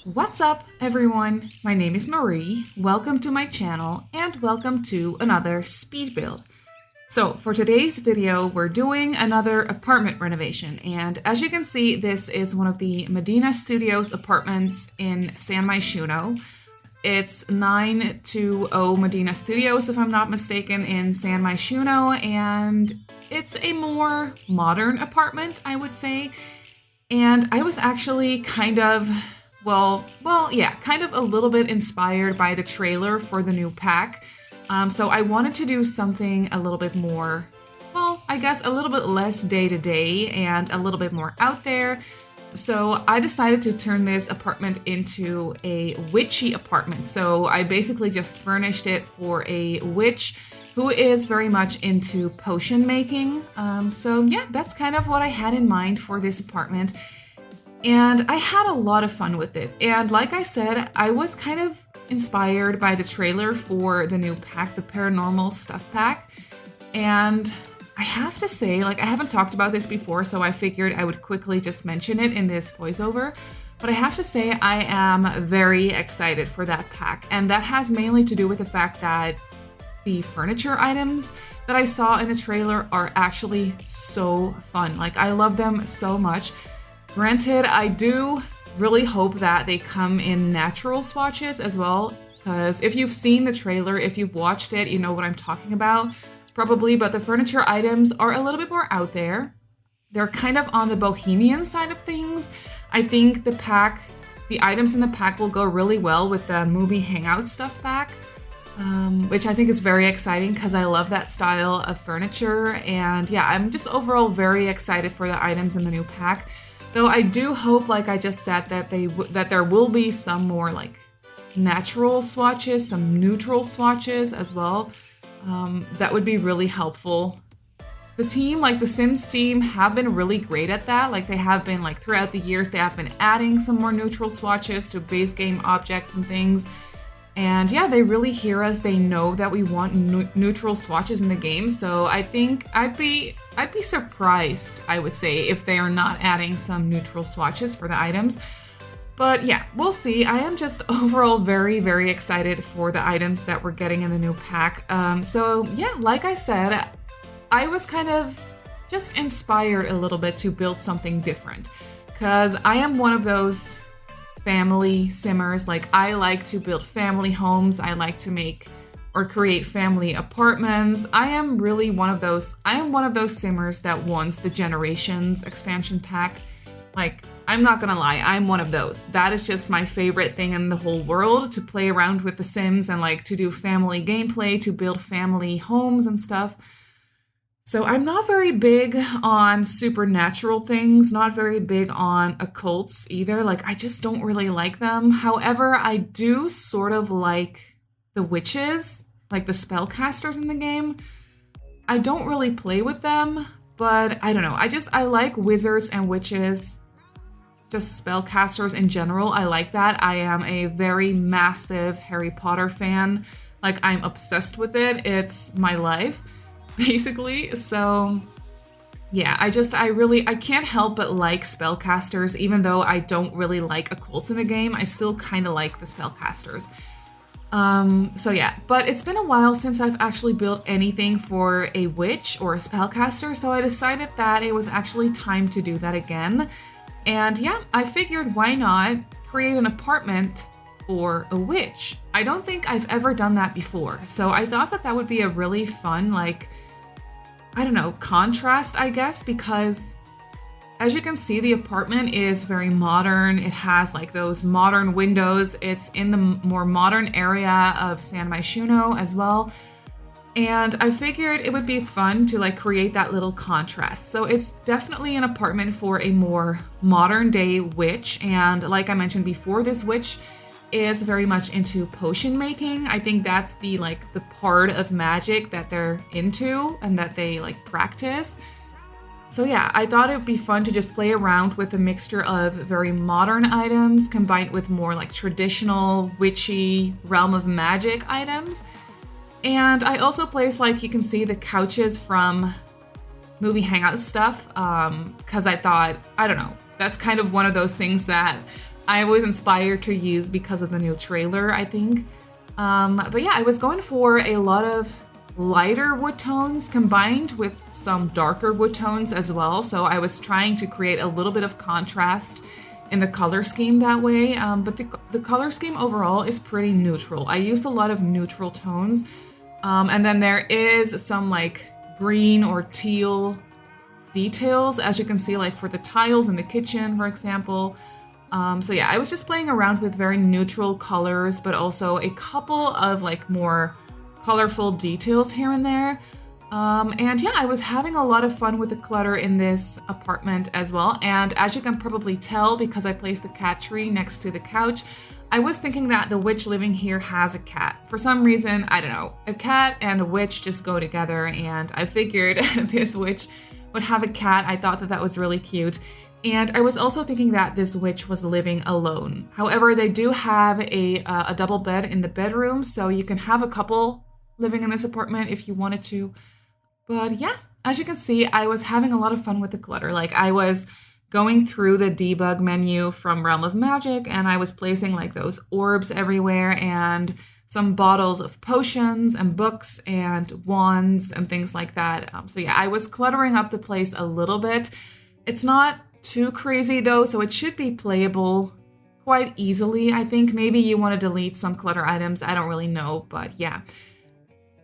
What's up, everyone? My name is Marie. Welcome to my channel and welcome to another speed build. So for today's video, we're doing another apartment renovation, and as you can see, this is one of the Medina Studios apartments in San Myshuno. It's 920 Medina Studios, if I'm not mistaken, in San Myshuno, and it's a more modern apartment, I would say. And I was actually kind of a little bit inspired by the trailer for the new pack. So I wanted to do something a little bit more, well, I guess a little bit less day-to-day and a little bit more out there. So I decided to turn this apartment into a witchy apartment. So I basically just furnished it for a witch who is very much into potion making. So yeah, that's kind of what I had in mind for this apartment. And I had a lot of fun with it. And like I said, I was kind of inspired by the trailer for the new pack, the Paranormal Stuff Pack. And I have to say, like, I haven't talked about this before, so I figured I would quickly just mention it in this voiceover. But I have to say I am very excited for that pack. And that has mainly to do with the fact that the furniture items that I saw in the trailer are actually so fun. Like, I love them so much. Granted, I do really hope that they come in natural swatches as well, because if you've seen the trailer, if you've watched it, you know what I'm talking about, probably, but the furniture items are a little bit more out there. They're kind of on the bohemian side of things. I think the items in the pack will go really well with the movie Hangout Stuff Pack, which I think is very exciting because I love that style of furniture. And yeah, I'm just overall very excited for the items in the new pack. Though I do hope, like I just said, that there will be some more like natural swatches, some neutral swatches as well. That would be really helpful. The team, like the Sims team, have been really great at that. Like they have been, like throughout the years, they have been adding some more neutral swatches to base game objects and things. And yeah, they really hear us. They know that we want neutral swatches in the game. So I think I'd be surprised, I would say, if they are not adding some neutral swatches for the items. But yeah, we'll see. I am just overall very, very excited for the items that we're getting in the new pack. So yeah, like I said, I was kind of just inspired a little bit to build something different. Because I am one of those family simmers. Like, I like to build family homes. I like to make or create family apartments. I am one of those simmers that wants the Generations expansion pack. Like, I'm not gonna lie, I'm one of those. That is just my favorite thing in the whole world, to play around with the Sims and like to do family gameplay, to build family homes and stuff. So I'm not very big on supernatural things, not very big on occults either. Like, I just don't really like them. However, I do sort of like the witches, like the spellcasters in the game. I don't really play with them, but I don't know. I like wizards and witches. Just spellcasters in general, I like that. I am a very massive Harry Potter fan. Like, I'm obsessed with it. It's my life, basically. So yeah, I can't help but like spellcasters. Even though I don't really like occults in the game, I still kind of like the spellcasters. So yeah, but it's been a while since I've actually built anything for a witch or a spellcaster, so I decided that it was actually time to do that again. And yeah, I figured why not create an apartment for a witch. I don't think I've ever done that before, so I thought that would be a really fun, like, I don't know, contrast, I guess, because as you can see, the apartment is very modern. It has like those modern windows. It's in the more modern area of San Myshuno as well. And I figured it would be fun to like create that little contrast. So it's definitely an apartment for a more modern day witch. And like I mentioned before, this witch is very much into potion making. I think that's the part of magic that they're into and that they like practice. So yeah, I thought it would be fun to just play around with a mixture of very modern items combined with more like traditional witchy realm of magic items. And I also placed, like you can see, the couches from movie hangout stuff, because I thought, I don't know, that's kind of one of those things that I was inspired to use because of the new trailer, I think. But yeah, I was going for a lot of lighter wood tones combined with some darker wood tones as well. So I was trying to create a little bit of contrast in the color scheme that way. But the color scheme overall is pretty neutral. I used a lot of neutral tones. And then there is some like green or teal details, as you can see, like for the tiles in the kitchen, for example. So yeah, I was just playing around with very neutral colors, but also a couple of like more colorful details here and there. And yeah, I was having a lot of fun with the clutter in this apartment as well. And as you can probably tell, because I placed the cat tree next to the couch, I was thinking that the witch living here has a cat. For some reason, I don't know, a cat and a witch just go together, and I figured this witch would have a cat. I thought that that was really cute. And I was also thinking that this witch was living alone. However, they do have a double bed in the bedroom, so you can have a couple living in this apartment if you wanted to. But yeah, as you can see, I was having a lot of fun with the clutter. Like, I was going through the debug menu from Realm of Magic, and I was placing like those orbs everywhere and some bottles of potions and books and wands and things like that. So yeah, I was cluttering up the place a little bit. It's not too crazy though, so it should be playable quite easily. I think maybe you want to delete some clutter items. I don't really know, but yeah.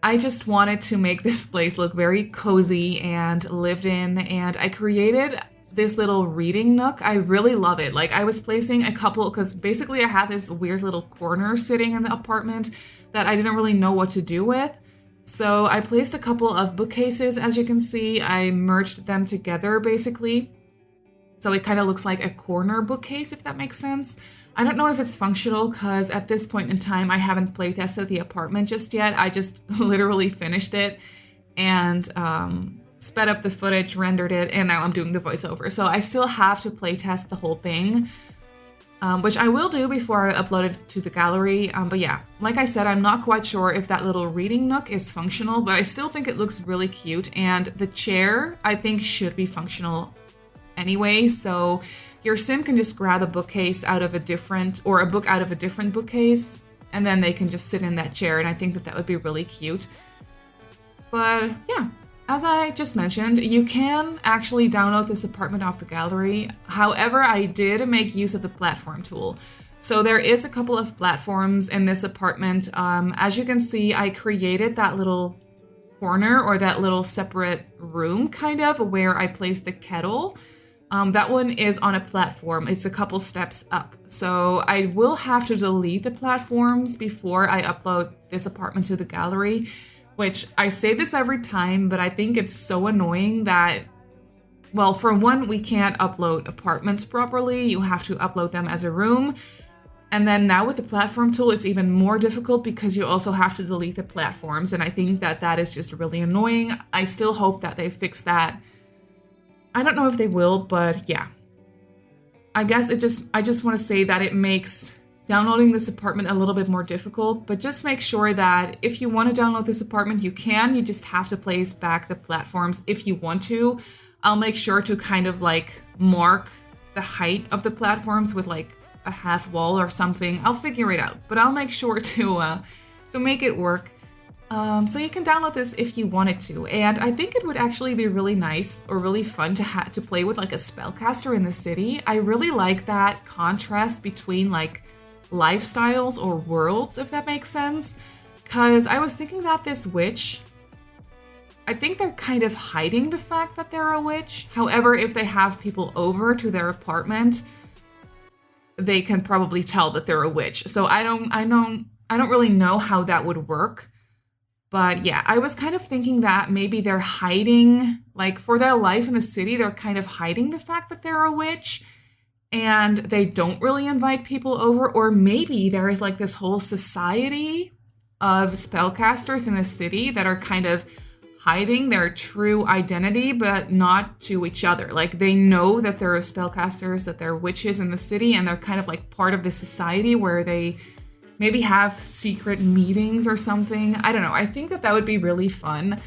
I just wanted to make this place look very cozy and lived in, and I created this little reading nook. I really love it. Like, I was placing a couple, because basically I had this weird little corner sitting in the apartment that I didn't really know what to do with. So I placed a couple of bookcases, as you can see. I merged them together basically. So it kind of looks like a corner bookcase, if that makes sense. I don't know if it's functional because at this point in time, I haven't playtested the apartment just yet. I just literally finished it and sped up the footage, rendered it, and now I'm doing the voiceover. So I still have to playtest the whole thing, which I will do before I upload it to the gallery. But yeah, like I said, I'm not quite sure if that little reading nook is functional, but I still think it looks really cute. And the chair, I think, should be functional anyway. So your sim can just grab a bookcase out of a different, or a book out of a different bookcase, and then they can just sit in that chair. And I think that that would be really cute. But yeah, as I just mentioned, you can actually download this apartment off the gallery. However, I did make use of the platform tool. So there is a couple of platforms in this apartment. As you can see, I created that little corner, or that little separate room kind of, where I placed the kettle. That one is on a platform. It's a couple steps up. So I will have to delete the platforms before I upload this apartment to the gallery, which I say this every time, but I think it's so annoying that, well, for one, we can't upload apartments properly. You have to upload them as a room. And then now with the platform tool, it's even more difficult because you also have to delete the platforms. And I think that that is just really annoying. I still hope that they fix that. I don't know if they will, but yeah. I guess I just want to say that it makes downloading this apartment a little bit more difficult, but just make sure that if you want to download this apartment, you can. You just have to place back the platforms if you want to. I'll make sure to kind of like mark the height of the platforms with like a half wall or something. I'll figure it out, but I'll make sure to make it work. So you can download this if you wanted to, and I think it would actually be really nice or really fun to play with like a spellcaster in the city. I really like that contrast between like lifestyles or worlds, if that makes sense, because I was thinking that this witch, I think they're kind of hiding the fact that they're a witch. However, if they have people over to their apartment, they can probably tell that they're a witch. So I don't really know how that would work. But yeah, I was kind of thinking that maybe they're hiding, like for their life in the city, they're kind of hiding the fact that they're a witch and they don't really invite people over. Or maybe there is like this whole society of spellcasters in the city that are kind of hiding their true identity, but not to each other. Like they know that they're spellcasters, that they're witches in the city, and they're kind of like part of the society where they maybe have secret meetings or something. I don't know. I think that that would be really fun.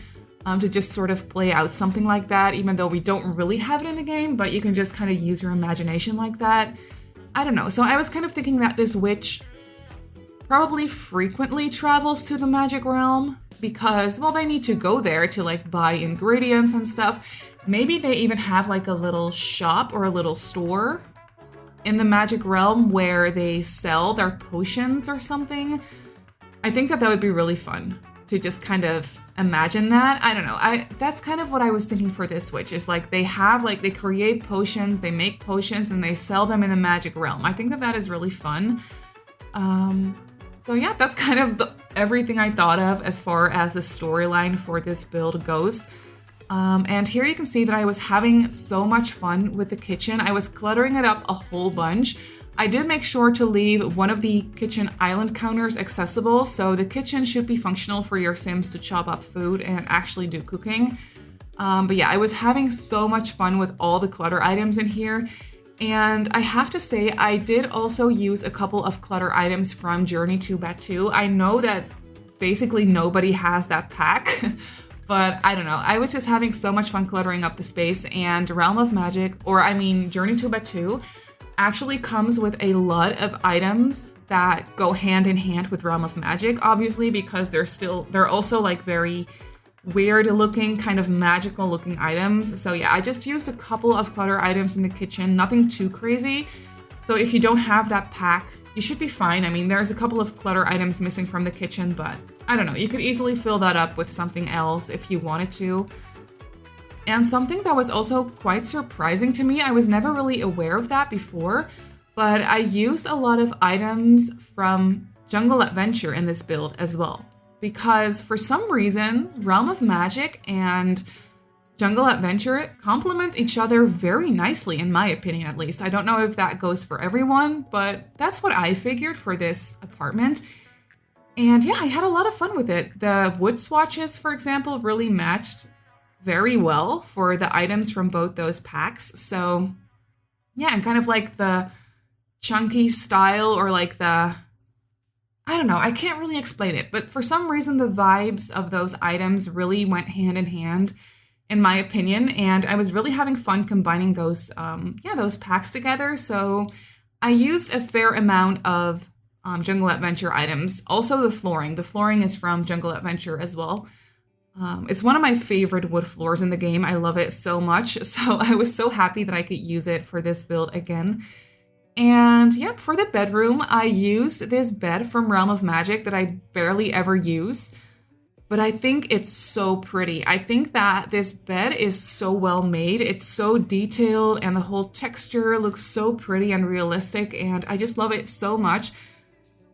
to just sort of play out something like that, even though we don't really have it in the game, but you can just kind of use your imagination like that. I don't know. So I was kind of thinking that this witch probably frequently travels to the magic realm because, well, they need to go there to like buy ingredients and stuff. Maybe they even have like a little shop or a little store in the magic realm where they sell their potions or something. I think that would be really fun to just kind of imagine that. I don't know. That's kind of what I was thinking for this witch, is like they create potions, they make potions, and they sell them in the magic realm. I think that is really fun. So yeah, that's kind of everything I thought of as far as the storyline for this build goes. And here you can see that I was having so much fun with the kitchen. I was cluttering it up a whole bunch. I did make sure to leave one of the kitchen island counters accessible, so the kitchen should be functional for your Sims to chop up food and actually do cooking. But yeah, I was having so much fun with all the clutter items in here. And I have to say, I did also use a couple of clutter items from Journey to Batuu. I know that basically nobody has that pack, but I don't know. I was just having so much fun cluttering up the space, and Realm of Magic, Journey to Batuu, actually comes with a lot of items that go hand in hand with Realm of Magic, obviously, because they're also like very weird looking, kind of magical looking items. So yeah, I just used a couple of clutter items in the kitchen, nothing too crazy. So if you don't have that pack, you should be fine. I mean, there's a couple of clutter items missing from the kitchen, but I don't know, you could easily fill that up with something else if you wanted to. And something that was also quite surprising to me, I was never really aware of that before, but I used a lot of items from Jungle Adventure in this build as well. Because for some reason, Realm of Magic and Jungle Adventure complement each other very nicely, in my opinion at least. I don't know if that goes for everyone, but that's what I figured for this apartment. And yeah, I had a lot of fun with it. The wood swatches, for example, really matched very well for the items from both those packs. So yeah, and kind of like the chunky style, or like I don't know, I can't really explain it, but for some reason the vibes of those items really went hand in hand, in my opinion, and I was really having fun combining those packs together. So I used a fair amount of Jungle Adventure items. Also the flooring. The flooring is from Jungle Adventure as well. It's one of my favorite wood floors in the game. I love it so much. So I was so happy that I could use it for this build again. And yeah, for the bedroom, I used this bed from Realm of Magic that I barely ever use, but I think it's so pretty. I think that this bed is so well made. It's so detailed, and the whole texture looks so pretty and realistic, and I just love it so much.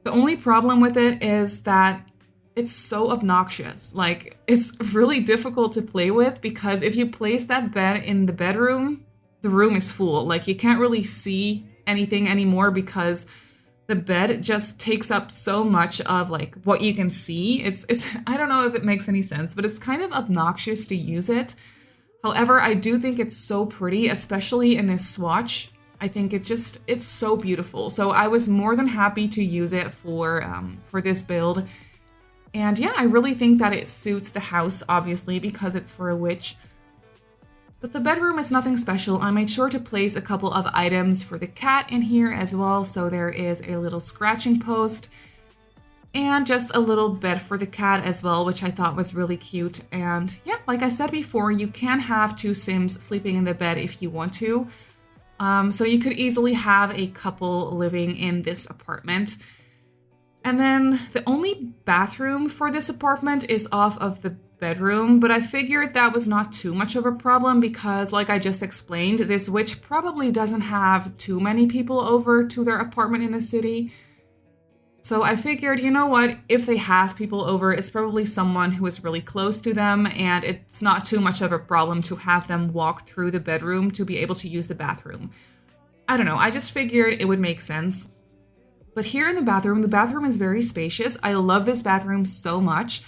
The only problem with it is that it's so obnoxious. Like, it's really difficult to play with, because if you place that bed in the bedroom, the room is full. Like, you can't really see anything anymore because the bed just takes up so much of like what you can see. It's I don't know if it makes any sense, but it's kind of obnoxious to use it. However, I do think it's so pretty, especially in this swatch. I think it's so beautiful. So I was more than happy to use it for this build. And yeah, I really think that it suits the house, obviously, because it's for a witch. But the bedroom is nothing special. I made sure to place a couple of items for the cat in here as well. So there is a little scratching post and just a little bed for the cat as well, which I thought was really cute. And yeah, like I said before, you can have two Sims sleeping in the bed if you want to. So you could easily have a couple living in this apartment. And then the only bathroom for this apartment is off of the bedroom, but I figured that was not too much of a problem because, like I just explained, this witch probably doesn't have too many people over to their apartment in the city. So I figured, you know what, if they have people over, it's probably someone who is really close to them, and it's not too much of a problem to have them walk through the bedroom to be able to use the bathroom. I don't know, I just figured it would make sense. But here in the bathroom is very spacious. I love this bathroom so much.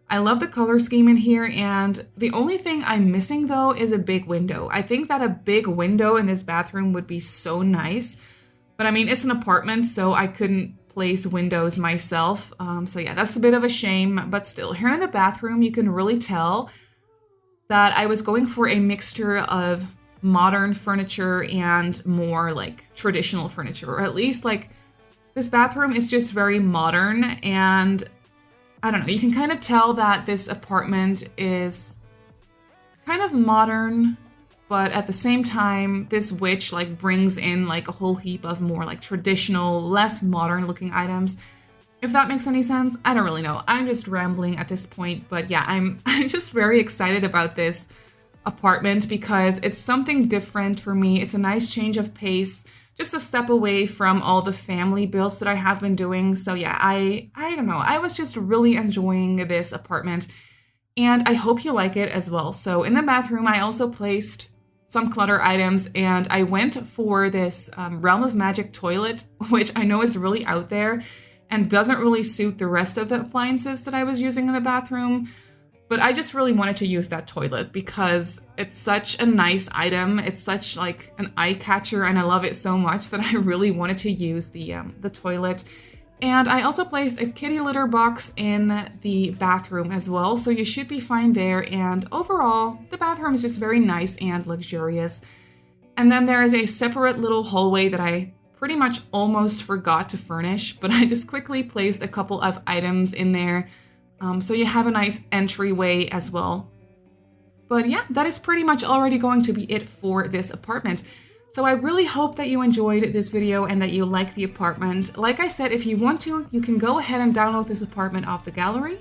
I love the color scheme in here, and the only thing I'm missing though is a big window. I think that a big window in this bathroom would be so nice, but I mean, it's an apartment, so I couldn't place windows myself. So yeah, that's a bit of a shame, but still, here in the bathroom, you can really tell that I was going for a mixture of modern furniture and more like traditional furniture, or at least like this bathroom is just very modern, and I don't know, you can kind of tell that this apartment is kind of modern, but at the same time, this witch like brings in like a whole heap of more like traditional, less modern looking items. If that makes any sense, I don't really know. I'm just rambling at this point, but yeah, I'm just very excited about this apartment because it's something different for me. It's a nice change of pace, just a step away from all the family builds that I have been doing. So yeah, I don't know. I was just really enjoying this apartment, and I hope you like it as well. So in the bathroom, I also placed some clutter items, and I went for this Realm of Magic toilet, which I know is really out there and doesn't really suit the rest of the appliances that I was using in the bathroom. But I just really wanted to use that toilet because it's such a nice item. It's such like an eye catcher, and I love it so much that I really wanted to use the toilet. And I also placed a kitty litter box in the bathroom as well, so you should be fine there. And overall, the bathroom is just very nice and luxurious. And then there is a separate little hallway that I pretty much almost forgot to furnish, but I just quickly placed a couple of items in there, so you have a nice entryway as well. But yeah, that is pretty much already going to be it for this apartment. So I really hope that you enjoyed this video and that you like the apartment. Like I said, if you want to, you can go ahead and download this apartment off the gallery.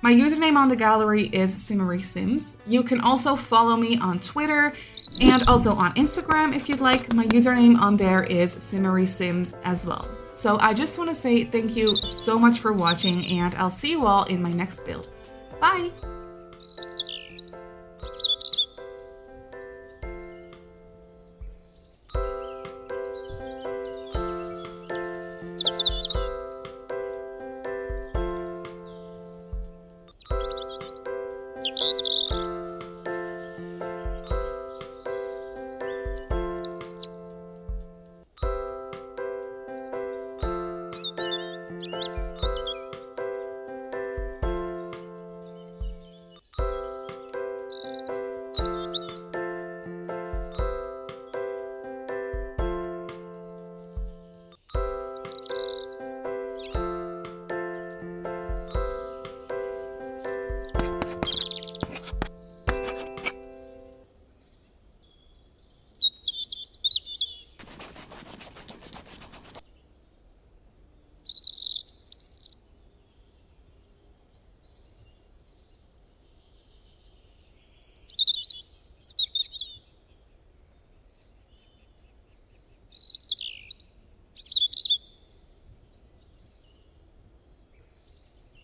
My username on the gallery is Simmarysims. You can also follow me on Twitter and also on Instagram if you'd like. My username on there is Simmarysims as well. So I just want to say thank you so much for watching, and I'll see you all in my next build. Bye!